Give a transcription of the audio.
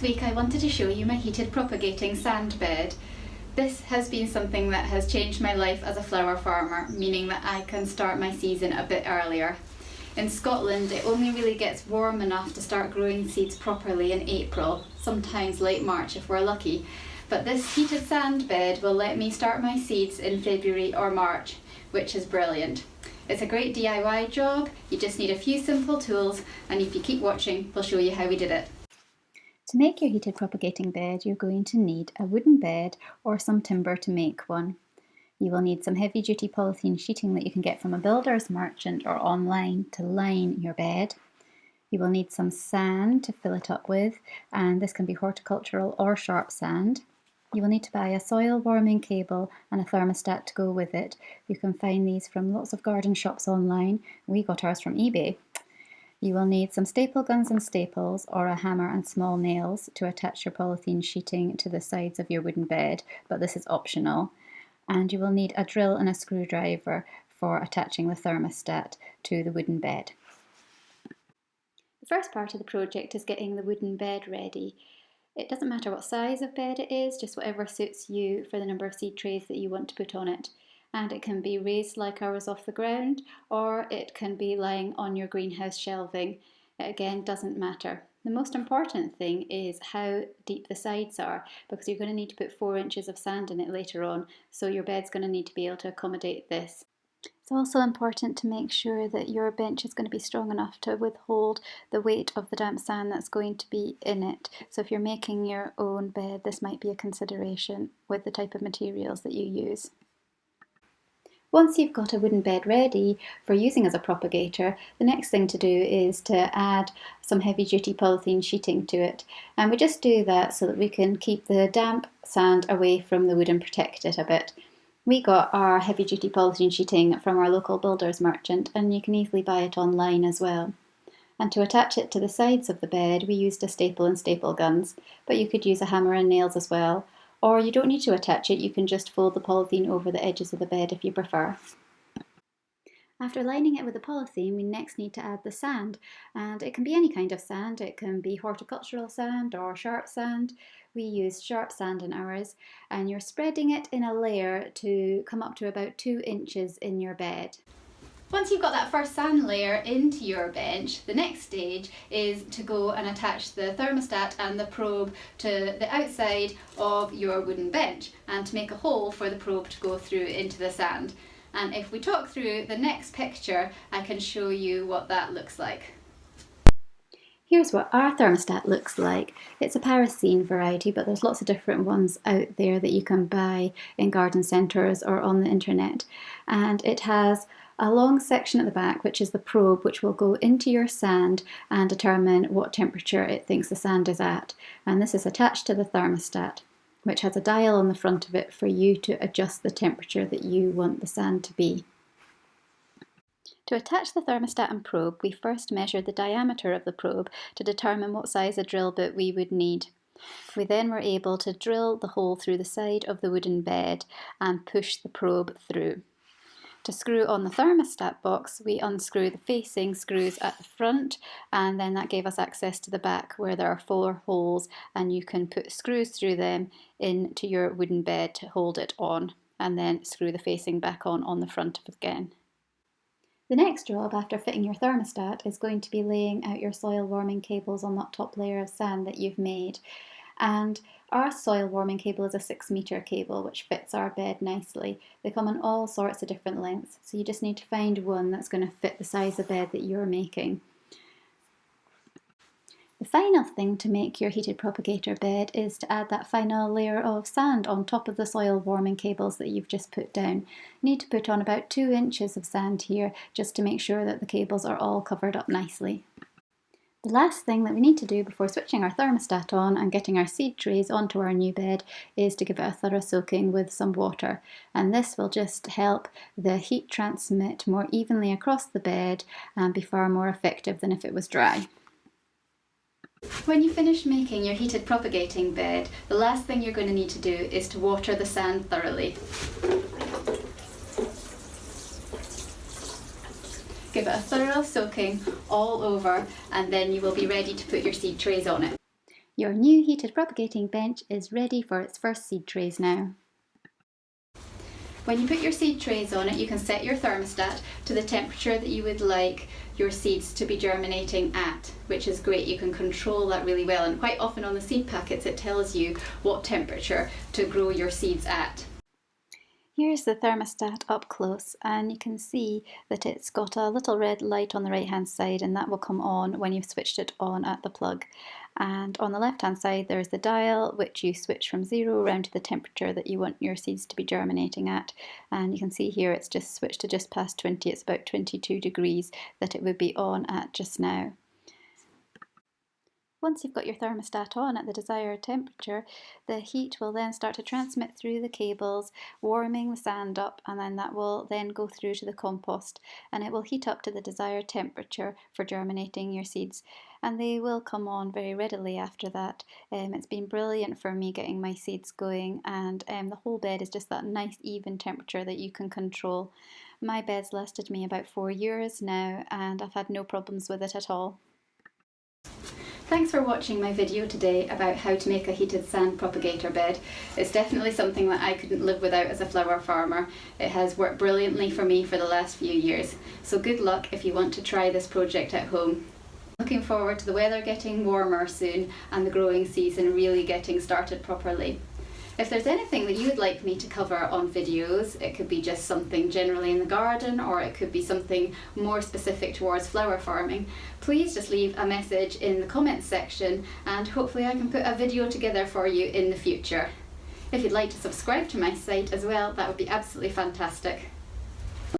week I wanted to show you my heated propagating sand bed. This has been something that has changed my life as a flower farmer, meaning that I can start my season a bit earlier. In Scotland, it only really gets warm enough to start growing seeds properly in April, sometimes late March if we're lucky. But this heated sand bed will let me start my seeds in February or March, which is brilliant. It's a great DIY job, you just need a few simple tools, and if you keep watching, we'll show you how we did it. To make your heated propagating bed, you're going to need a wooden bed or some timber to make one. You will need some heavy duty polythene sheeting that you can get from a builder's merchant or online to line your bed. You will need some sand to fill it up with, and this can be horticultural or sharp sand. You will need to buy a soil warming cable and a thermostat to go with it. You can find these from lots of garden shops online. We got ours from eBay. You will need some staple guns and staples or a hammer and small nails to attach your polythene sheeting to the sides of your wooden bed, but this is optional. And you will need a drill and a screwdriver for attaching the thermostat to the wooden bed. The first part of the project is getting the wooden bed ready. It doesn't matter what size of bed it is, just whatever suits you for the number of seed trays that you want to put on it. And it can be raised like ours off the ground, or it can be lying on your greenhouse shelving. It again doesn't matter. The most important thing is how deep the sides are, because you're going to need to put 4 inches of sand in it later on, so your bed's going to need to be able to accommodate this. It's also important to make sure that your bench is going to be strong enough to withhold the weight of the damp sand that's going to be in it. So if you're making your own bed, this might be a consideration with the type of materials that you use. Once you've got a wooden bed ready for using as a propagator, the next thing to do is to add some heavy duty polythene sheeting to it. And we just do that so that we can keep the damp sand away from the wood and protect it a bit. We got our heavy duty polythene sheeting from our local builder's merchant, and you can easily buy it online as well. And to attach it to the sides of the bed, we used a staple and staple guns, but you could use a hammer and nails as well. Or you don't need to attach it, you can just fold the polythene over the edges of the bed if you prefer. After lining it with the polythene, we next need to add the sand, and it can be any kind of sand. It can be horticultural sand or sharp sand. We used sharp sand in ours, and you're spreading it in a layer to come up to about 2 inches in your bed. Once you've got that first sand layer into your bench, the next stage is to go and attach the thermostat and the probe to the outside of your wooden bench and to make a hole for the probe to go through into the sand. And if we talk through the next picture, I can show you what that looks like. Here's what our thermostat looks like. It's a Parasine variety, but there's lots of different ones out there that you can buy in garden centres or on the internet. And it has a long section at the back, which is the probe, which will go into your sand and determine what temperature it thinks the sand is at. And this is attached to the thermostat, which has a dial on the front of it for you to adjust the temperature that you want the sand to be. To attach the thermostat and probe, we first measured the diameter of the probe to determine what size a drill bit we would need. We then were able to drill the hole through the side of the wooden bed and push the probe through. To screw on the thermostat box, we unscrew the facing screws at the front, and then that gave us access to the back where there are 4 holes, and you can put screws through them into your wooden bed to hold it on, and then screw the facing back on the front again. The next job after fitting your thermostat is going to be laying out your soil warming cables on that top layer of sand that you've made. And our soil warming cable is a 6-metre cable which fits our bed nicely. They come in all sorts of different lengths, so you just need to find one that's going to fit the size of bed that you're making. The final thing to make your heated propagator bed is to add that final layer of sand on top of the soil warming cables that you've just put down. You need to put on about 2 inches of sand here just to make sure that the cables are all covered up nicely. The last thing that we need to do before switching our thermostat on and getting our seed trays onto our new bed is to give it a thorough soaking with some water, and this will just help the heat transmit more evenly across the bed and be far more effective than if it was dry. When you finish making your heated propagating bed, the last thing you're going to need to do is to water the sand thoroughly. Give it a thorough soaking all over, and then you will be ready to put your seed trays on it. Your new heated propagating bench is ready for its first seed trays now. When you put your seed trays on it, you can set your thermostat to the temperature that you would like your seeds to be germinating at, which is great. You can control that really well, and quite often on the seed packets it tells you what temperature to grow your seeds at. Here's the thermostat up close, and you can see that it's got a little red light on the right hand side, and that will come on when you've switched it on at the plug. And on the left hand side there's the dial, which you switch from 0 round to the temperature that you want your seeds to be germinating at. And you can see here it's just switched to just past 20, it's about 22 degrees that it would be on at just now. Once you've got your thermostat on at the desired temperature, the heat will then start to transmit through the cables, warming the sand up, and then that will then go through to the compost, and it will heat up to the desired temperature for germinating your seeds, and they will come on very readily after that. It's been brilliant for me getting my seeds going, and the whole bed is just that nice even temperature that you can control. My bed's lasted me about 4 years now, and I've had no problems with it at all. Thanks for watching my video today about how to make a heated sand propagator bed. It's definitely something that I couldn't live without as a flower farmer. It has worked brilliantly for me for the last few years. So good luck if you want to try this project at home. Looking forward to the weather getting warmer soon and the growing season really getting started properly. If there's anything that you would like me to cover on videos, it could be just something generally in the garden, or it could be something more specific towards flower farming, please just leave a message in the comments section and hopefully I can put a video together for you in the future. If you'd like to subscribe to my site as well, that would be absolutely fantastic.